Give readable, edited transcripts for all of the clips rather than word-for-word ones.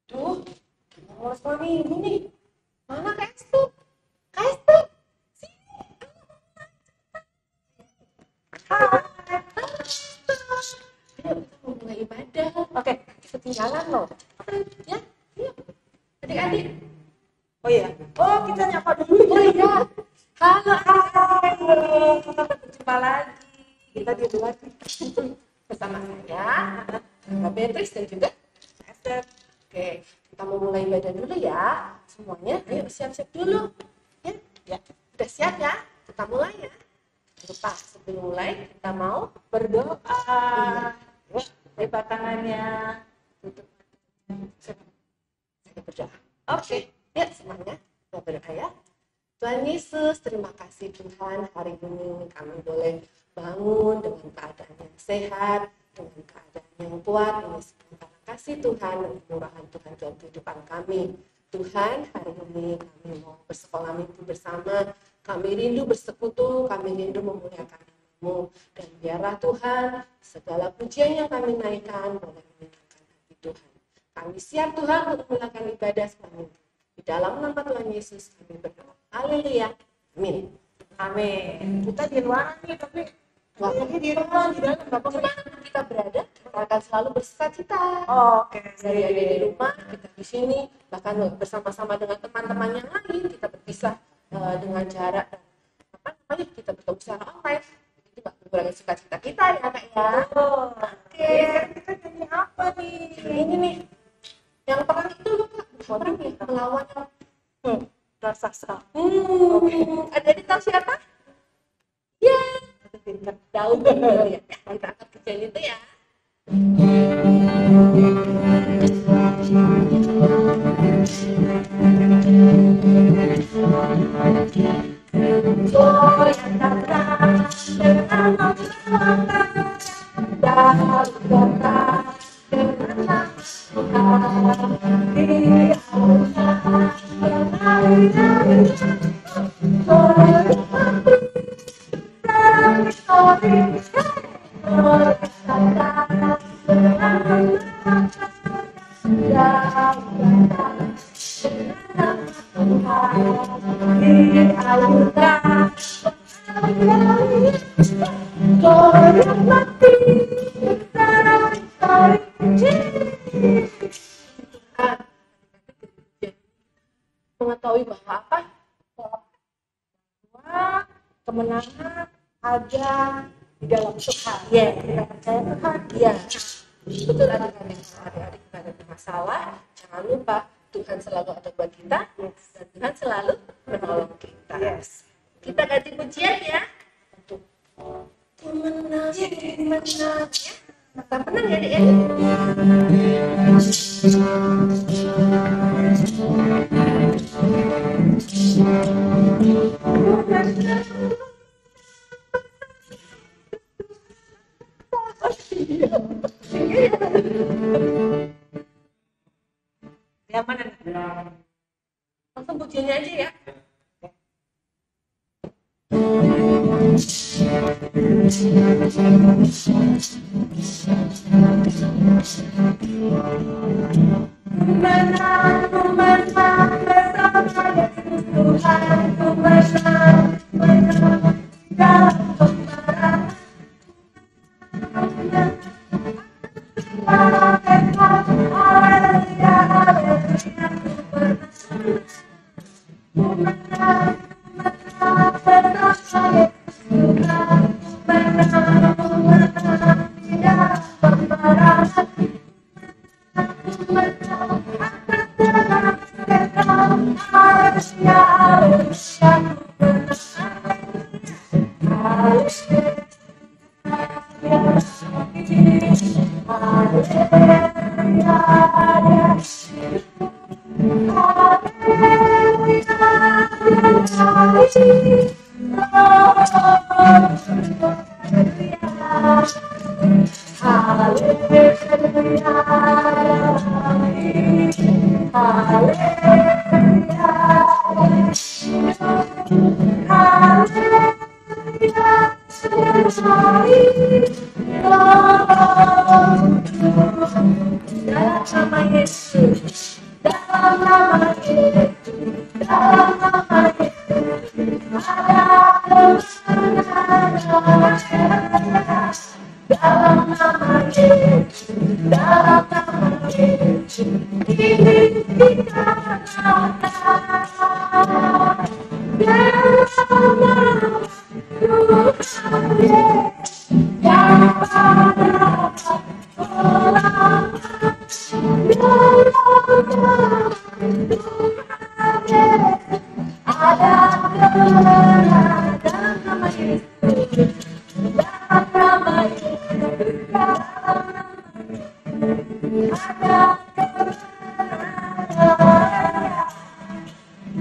Tuh, kita mau sekolah minggu nih. Mana Kak Estu? Kak Estu, sini. Hai. Ayo, kita mau mulai ibadah. Oke, ketinggalan loh. Ya, yuk. Adik-adik. Oh iya. Oh, kita nyapa dulu. Oh iya. Halo, Halo. Berjumpa lagi. Kita di luar bersama saya, Mbak Beatrice dan juga Esther. Oke, kita mau mulai ibadah dulu ya. Semuanya, ayo siap-siap dulu. Ya, udah siap ya? Kita mulai ya. Lupa, sebelum mulai kita mau berdoa. Iya. Lipat tangannya. Tutup. Saya berdoa. Oke, ya semuanya kita berdoa ya. Tuhan Yesus, terima kasih Tuhan, hari ini kami boleh bangun dengan keadaan yang sehat, dengan keadaan yang kuat. Ini semua karena kasih Tuhan dan kemurahan Tuhan dalam kehidupan kami. Tuhan, hari ini kami mau bersekolah minggu bersama, kami rindu bersekutu, kami rindu memuliakan nama-Mu. Dan biarlah Tuhan, segala pujian yang kami naikkan boleh menyenangkan hati Tuhan. Kami siap Tuhan untuk melakukan ibadah sekarang. Di dalam nama Tuhan Yesus kami berdoa. Haleluya. Amin. Amin. Kita di luar nih, tapi Walaupun di rumah, di dalam nggak apa-apa. dimanapun kita berada, kita akan selalu bersukacita. Oke. Dari ada di rumah, kita di sini, bahkan bersama-sama dengan teman-teman yang lain, kita berpisah dengan jarak dan kita bertemu secara online. Itu nggak mengurangi sukacita kita ya Kak ya. Oh, Oke. kita nyanyi apa nih? Ini nih, yang perang itu loh Kak, perang ya, melawan yang Raksasa. ada di tahu siapa? Ya, Daud ya. Kita akan kerjain itu ya. Mengetahui bahwa apa? Bahwa kemenangan ada di dalam Tuhan. Ya, kita percaya Tuhan. Ya, betul adik-adik. Adik-adik kita ada masalah, jangan lupa Tuhan selalu ada buat kita dan Tuhan selalu menolong kita. Yes. Kita ganti pujian ya. Untuk menang, menang. Kita menang ya, Dek ya. Yang mana? Langsung pujiannya aja ya. Menang bersama Yesus Tuhan, ku menang dalam peperangan. Haleluya, haleluya, ku menang bersama Yesus Tuhan, ku menang di dalam peperangan. Dalam nama Yesus. dalam nama Yesus diberikan dalam nama Tuhan Yesus yang pada dalam nama Tuhan Yesus ada kebenaran dalam nama Yesus, dalam nama Yesus, dalam nama Yesus ada kebenaran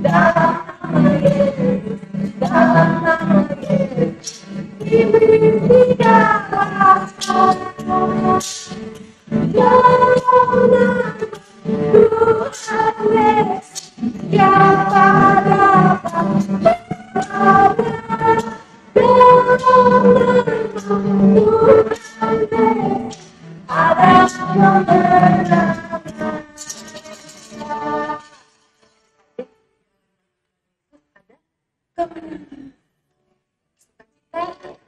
dalam nama Yesus, dalam nama Yesus diberi kuasa dalam nama Tuhan Yesus yang pada ada kebenaran.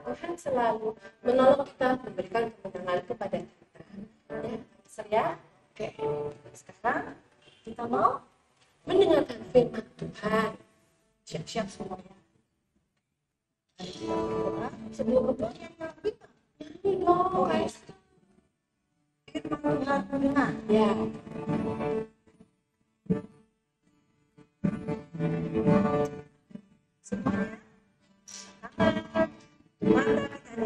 Tuhan selalu menolong kita, memberikan kemenangan kepada kita. Ya, besar ya. Oke, sekarang kita mau mendengarkan firman Tuhan. Siap-siap semuanya. Sebelum berdoa nyanyi dong, guys. Firman Tuhan mendengar. Ya. Semuanya. Mana kita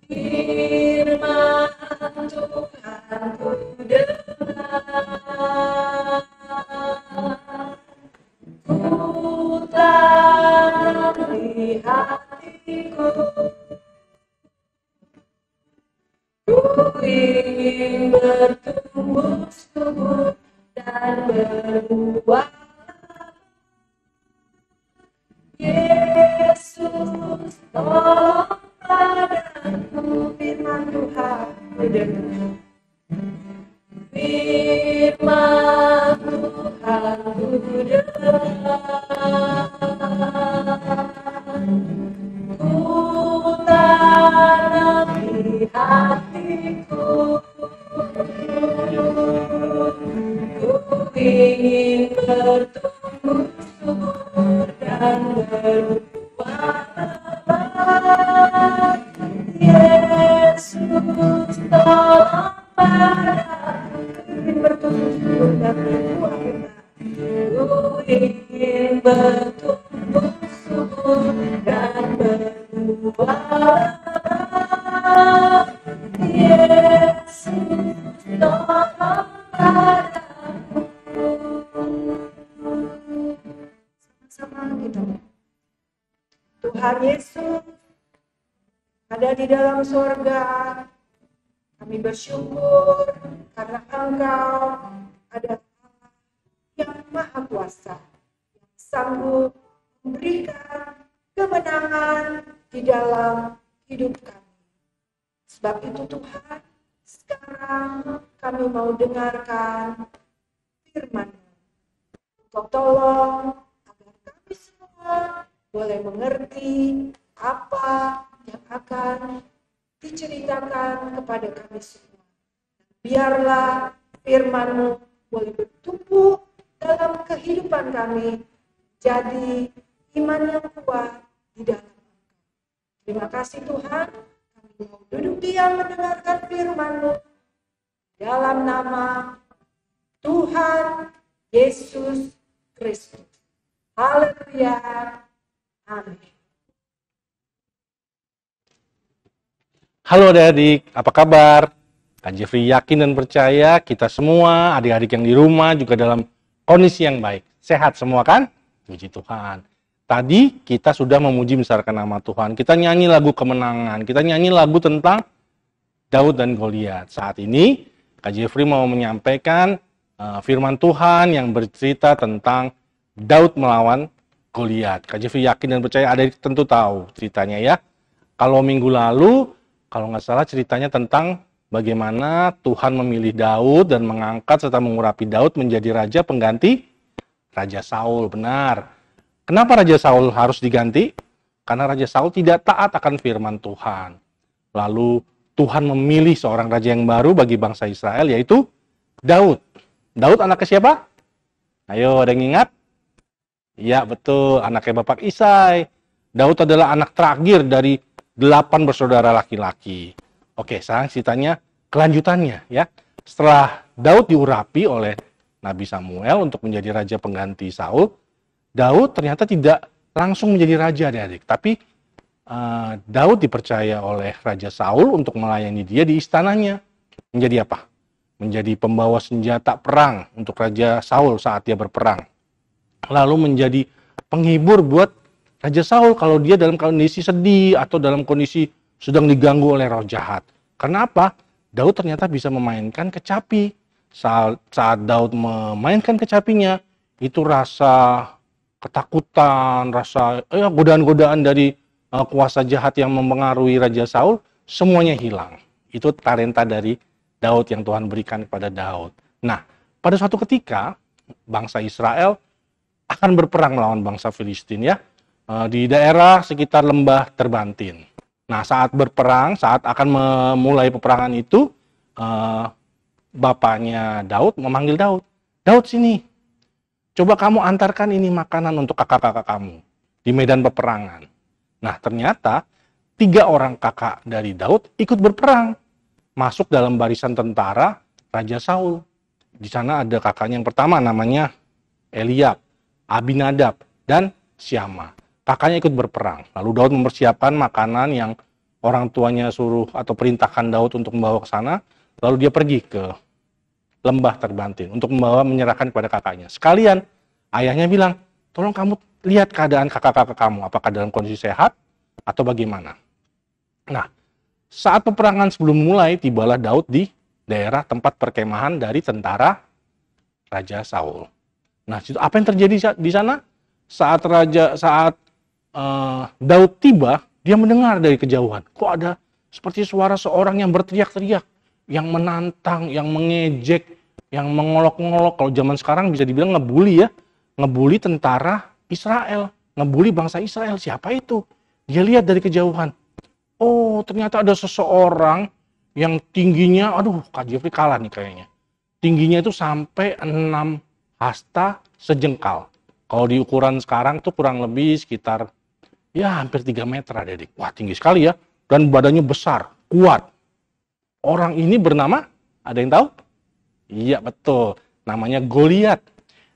firman Tuhan ku dengar, ku tanam di hatiku, ku ingin bertumbuh subur dan berbuah. Yesus tolong padaku, firman Tuhan ku dengar, firman Tuhan ku dengar, ku tanam di hatiku, ku ingin bertumbuh subur dan berbuah lebat. Yesus tolong padaku, ingin bertumbuh subur dan berbuah lebat. Ku ingin bertumbuh subur dan berbuah lebat. Yesus tolong padaku. Sama-sama kita. Tuhan Yesus ada di dalam surga. Kami bersyukur karena Engkau ada yang Maha Kuasa, yang sanggup memberikan kemenangan di dalam hidup kami. Sebab itu Tuhan, sekarang kami mau dengarkan firman-Mu. Engkau tolong agar kami semua boleh mengerti apa yang akan diceritakan kepada kami semua. Biarlah firman-Mu boleh bertumbuh dalam kehidupan kami, jadi iman yang kuat di dalam Engkau. Terima kasih Tuhan, kami mau duduk diam mendengarkan firman-Mu dalam nama Tuhan Yesus Kristus. Haleluya. Amin. Halo adik-adik, apa kabar? Kak Jeffrey yakin dan percaya kita semua, adik-adik yang di rumah juga dalam kondisi yang baik. Sehat semua kan? Puji Tuhan. Tadi kita sudah memuji besarkan nama Tuhan. Kita nyanyi lagu kemenangan. Kita nyanyi lagu tentang Daud dan Goliat. Saat ini Kak Jeffrey mau menyampaikan firman Tuhan yang bercerita tentang Daud melawan Goliat. Kak Jeffrey yakin dan percaya adik tentu tahu ceritanya ya. Kalau minggu lalu, kalau nggak salah ceritanya tentang bagaimana Tuhan memilih Daud dan mengangkat serta mengurapi Daud menjadi raja pengganti Raja Saul. Benar. Kenapa Raja Saul harus diganti? Karena Raja Saul tidak taat akan firman Tuhan. Lalu Tuhan memilih seorang raja yang baru bagi bangsa Israel, yaitu Daud. Daud anaknya siapa? Ayo, ada yang ingat? Ya, betul. Anaknya Bapak Isai. Daud adalah anak terakhir dari 8 bersaudara laki-laki. Oke, sekarang ceritanya kelanjutannya ya. Setelah Daud diurapi oleh Nabi Samuel untuk menjadi raja pengganti Saul, Daud ternyata tidak langsung menjadi raja, adik-adik. Tapi Daud dipercaya oleh Raja Saul untuk melayani dia di istananya. Menjadi apa? Menjadi pembawa senjata perang untuk Raja Saul saat dia berperang. Lalu menjadi penghibur buat Raja Saul kalau dia dalam kondisi sedih atau dalam kondisi sedang diganggu oleh roh jahat. Kenapa? Daud ternyata bisa memainkan kecapi. Saat Daud memainkan kecapinya, itu rasa ketakutan, rasa godaan-godaan dari kuasa jahat yang mempengaruhi Raja Saul, semuanya hilang. Itu talenta dari Daud yang Tuhan berikan kepada Daud. Nah, pada suatu ketika, bangsa Israel akan berperang melawan bangsa Filistin ya, di daerah sekitar lembah Terbantin. Nah, saat berperang, saat akan memulai peperangan itu, bapaknya Daud memanggil Daud. Daud, sini. Coba kamu antarkan ini makanan untuk kakak-kakak kamu di medan peperangan. Nah, ternyata 3 orang kakak dari Daud ikut berperang. Masuk dalam barisan tentara Raja Saul. Di sana ada kakaknya yang pertama namanya Eliab, Abinadab, dan Syama. Kakaknya ikut berperang. Lalu Daud mempersiapkan makanan yang orang tuanya suruh atau perintahkan Daud untuk membawa ke sana. Lalu dia pergi ke lembah Terbantin untuk menyerahkan kepada kakaknya. Sekalian ayahnya bilang, tolong kamu lihat keadaan kakak-kakak kamu, apakah dalam kondisi sehat atau bagaimana. Nah, saat peperangan sebelum mulai, tibalah Daud di daerah tempat perkemahan dari tentara Raja Saul. Nah, apa yang terjadi di sana? Saat Daud tiba, dia mendengar dari kejauhan, kok ada seperti suara seorang yang berteriak-teriak, yang menantang, yang mengejek, yang mengolok-ngolok. Kalau zaman sekarang bisa dibilang ngebully ya, ngebully tentara Israel, ngebully bangsa Israel. Siapa itu? Dia lihat dari kejauhan. Oh, ternyata ada seseorang yang tingginya, aduh, Kak Jeffrey kalah nih kayaknya. Tingginya itu sampai 6 hasta sejengkal. Kalau di ukuran sekarang tuh kurang lebih sekitar ya hampir 3 meter, adik. Wah, tinggi sekali ya. Dan badannya besar, kuat. Orang ini bernama, ada yang tahu? Iya, betul. Namanya Goliat.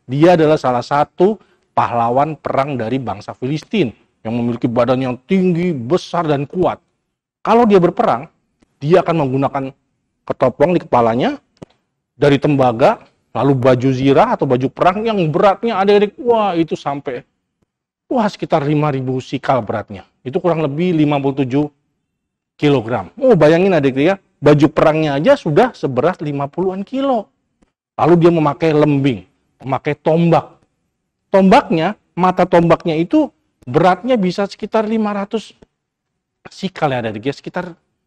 Dia adalah salah satu pahlawan perang dari bangsa Filistin yang memiliki badan yang tinggi, besar, dan kuat. Kalau dia berperang, dia akan menggunakan ketopong di kepalanya, dari tembaga, lalu baju zirah atau baju perang yang beratnya adik-adik, wah itu sampai sekitar 5.000 sikal beratnya. Itu kurang lebih 57 kilogram. Oh, bayangin adik-adik ya, baju perangnya aja sudah seberat 50-an kilo. Lalu dia memakai lembing, memakai tombak. Tombaknya, mata tombaknya itu beratnya bisa sekitar 500 sikal ya adik-adik ya,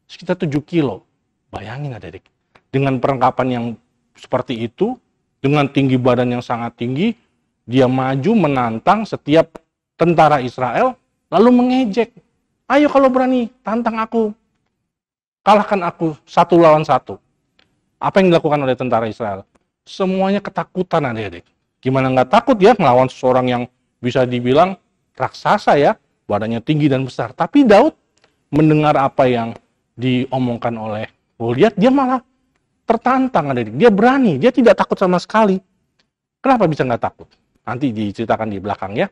sekitar 7 kilo. Bayangin adik-adik, dengan perlengkapan yang seperti itu, dengan tinggi badan yang sangat tinggi, dia maju menantang setiap tentara Israel, lalu mengejek. Ayo kalau berani, tantang aku. Kalahkan aku 1 lawan 1. Apa yang dilakukan oleh tentara Israel? Semuanya ketakutan adik-adik. Gimana nggak takut ya melawan seseorang yang bisa dibilang raksasa ya, badannya tinggi dan besar. Tapi Daud mendengar apa yang diomongkan oleh Goliat, dia malah tertantang adik-adik. Dia berani, dia tidak takut sama sekali. Kenapa bisa nggak takut? Nanti diceritakan di belakang ya.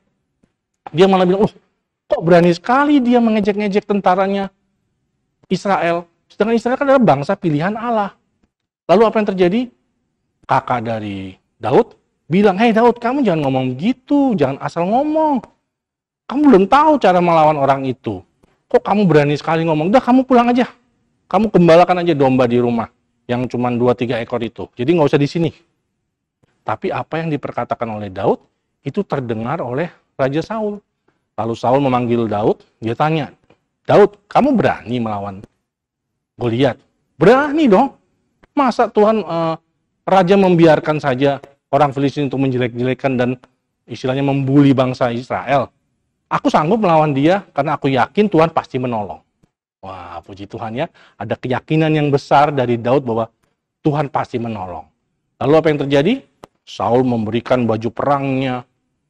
Dia malah bilang, kok berani sekali dia mengejek-ngejek tentaranya Israel. Sedangkan Israel kan adalah bangsa pilihan Allah. Lalu apa yang terjadi? Kakak dari Daud bilang, hei Daud, kamu jangan ngomong gitu, jangan asal ngomong. Kamu belum tahu cara melawan orang itu. Kok kamu berani sekali ngomong? Udah, kamu pulang aja. Kamu gembalakan aja domba di rumah yang cuma 2-3 ekor itu. Jadi nggak usah di sini. Tapi apa yang diperkatakan oleh Daud itu terdengar oleh Raja Saul. Lalu Saul memanggil Daud, dia tanya, Daud, kamu berani melawan Goliat? Berani dong. Masa Tuhan Raja membiarkan saja orang Filistin untuk menjelek-jelekan dan istilahnya membuli bangsa Israel. Aku sanggup melawan dia karena aku yakin Tuhan pasti menolong. Wah, puji Tuhan ya, ada keyakinan yang besar dari Daud bahwa Tuhan pasti menolong. Lalu apa yang terjadi? Saul memberikan baju perangnya,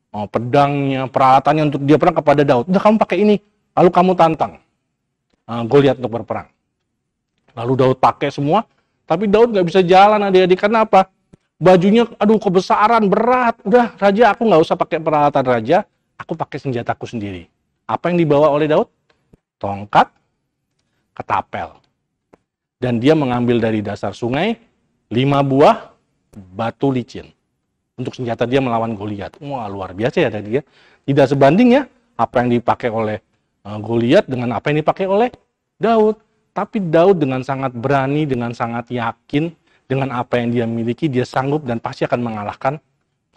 pedangnya, peralatannya untuk dia perang kepada Daud. Udah, kamu pakai ini, lalu kamu tantang Goliat untuk berperang. Lalu Daud pakai semua, tapi Daud nggak bisa jalan adik-adik. Kenapa? Bajunya, aduh kebesaran, berat. Udah, raja, aku nggak usah pakai peralatan raja, aku pakai senjataku sendiri. Apa yang dibawa oleh Daud? Tongkat, ketapel. Dan dia mengambil dari dasar sungai 5 buah batu licin untuk senjata dia melawan Goliat. Wah, luar biasa ya tadi ya. Tidak sebanding ya apa yang dipakai oleh Goliat dengan apa yang dipakai oleh Daud. Tapi Daud dengan sangat berani, dengan sangat yakin dengan apa yang dia miliki, dia sanggup dan pasti akan mengalahkan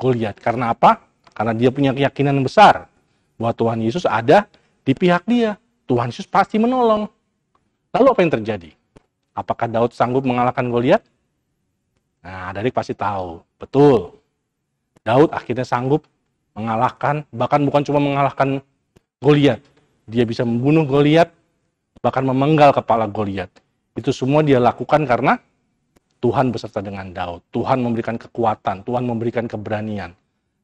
Goliat. Karena apa? Karena dia punya keyakinan besar bahwa Tuhan Yesus ada di pihak dia. Tuhan Yesus pasti menolong. Lalu apa yang terjadi? Apakah Daud sanggup mengalahkan Goliat? Nah, adik pasti tahu. Betul. Daud akhirnya sanggup mengalahkan, bahkan bukan cuma mengalahkan Goliat. Dia bisa membunuh Goliat, bahkan memenggal kepala Goliat. Itu semua dia lakukan karena Tuhan beserta dengan Daud. Tuhan memberikan kekuatan, Tuhan memberikan keberanian.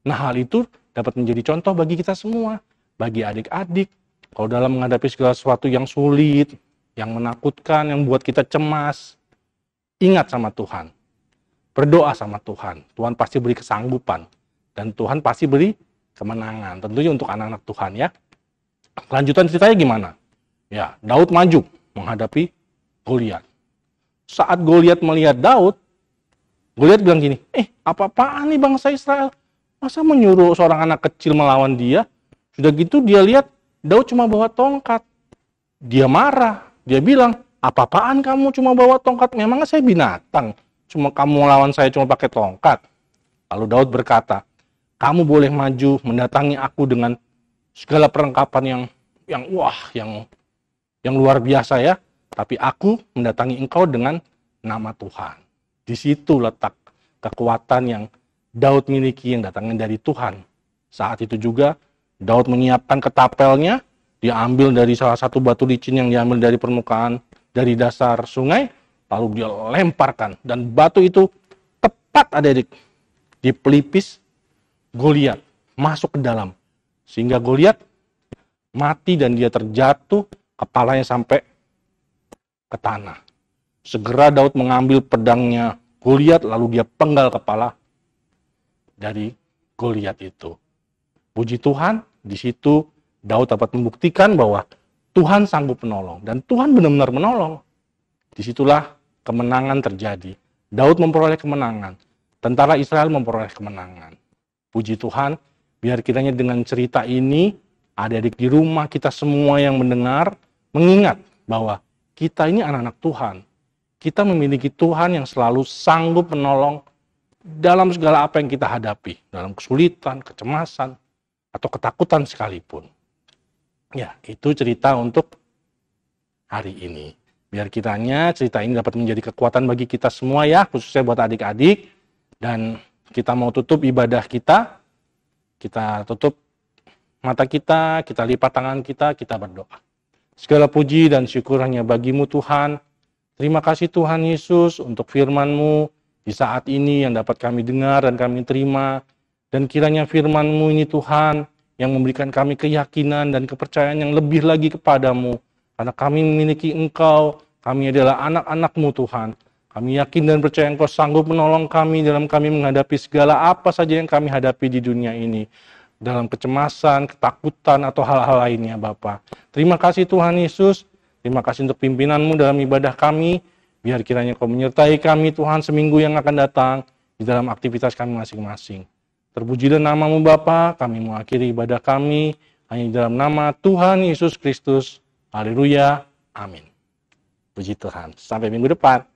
Nah, hal itu dapat menjadi contoh bagi kita semua. Bagi adik-adik, kalau dalam menghadapi segala sesuatu yang sulit, yang menakutkan, yang buat kita cemas, ingat sama Tuhan. Berdoa sama Tuhan. Tuhan pasti beri kesanggupan. Dan Tuhan pasti beri kemenangan. Tentunya untuk anak-anak Tuhan ya. Kelanjutan ceritanya gimana? Ya, Daud maju menghadapi Goliat. Saat Goliat melihat Daud, Goliat bilang gini, apa-apaan nih bangsa Israel? Masa menyuruh seorang anak kecil melawan dia? Sudah gitu dia lihat Daud cuma bawa tongkat. Dia marah. Dia bilang, apa-apaan kamu cuma bawa tongkat? Memangnya saya binatang? Cuma kamu lawan saya cuma pakai tongkat. Lalu Daud berkata, kamu boleh maju mendatangi aku dengan segala perlengkapan yang luar biasa ya. Tapi aku mendatangi engkau dengan nama Tuhan. Di situ letak kekuatan yang Daud miliki yang datangnya dari Tuhan. Saat itu juga Daud menyiapkan ketapelnya. Dia ambil dari salah satu batu licin yang diambil dari permukaan, dari dasar sungai. Lalu dia lemparkan. Dan batu itu tepat adik-adik di pelipis Goliat. Masuk ke dalam. Sehingga Goliat mati dan dia terjatuh, kepalanya sampai ke tanah. Segera Daud mengambil pedangnya Goliat, lalu dia penggal kepala dari Goliat itu. Puji Tuhan, di situ Daud dapat membuktikan bahwa Tuhan sanggup menolong. Dan Tuhan benar-benar menolong. Disitulah kemenangan terjadi. Daud memperoleh kemenangan. Tentara Israel memperoleh kemenangan. Puji Tuhan, biar kiranya dengan cerita ini, adik-adik di rumah kita semua yang mendengar, mengingat bahwa kita ini anak-anak Tuhan. Kita memiliki Tuhan yang selalu sanggup menolong dalam segala apa yang kita hadapi. Dalam kesulitan, kecemasan, atau ketakutan sekalipun. Ya, itu cerita untuk hari ini. Biar kiranya cerita ini dapat menjadi kekuatan bagi kita semua ya, khususnya buat adik-adik. Dan kita mau tutup ibadah kita. Kita tutup mata kita lipat tangan kita berdoa. Segala puji dan syukur hanya bagimu Tuhan. Terima kasih Tuhan Yesus untuk firman-Mu di saat ini yang dapat kami dengar dan kami terima. Dan kiranya firman-Mu ini Tuhan yang memberikan kami keyakinan dan kepercayaan yang lebih lagi kepadamu. Karena kami memiliki Engkau, kami adalah anak-anak-Mu Tuhan. Kami yakin dan percaya Engkau sanggup menolong kami dalam kami menghadapi segala apa saja yang kami hadapi di dunia ini. Dalam kecemasan, ketakutan, atau hal-hal lainnya Bapa. Terima kasih Tuhan Yesus, terima kasih untuk pimpinan-Mu dalam ibadah kami. Biar kiranya Kau menyertai kami Tuhan seminggu yang akan datang di dalam aktivitas kami masing-masing. Terpujilah nama-Mu Bapa, kami mengakhiri ibadah kami hanya di dalam nama Tuhan Yesus Kristus. Haleluya, amin. Puji Tuhan. Sampai minggu depan.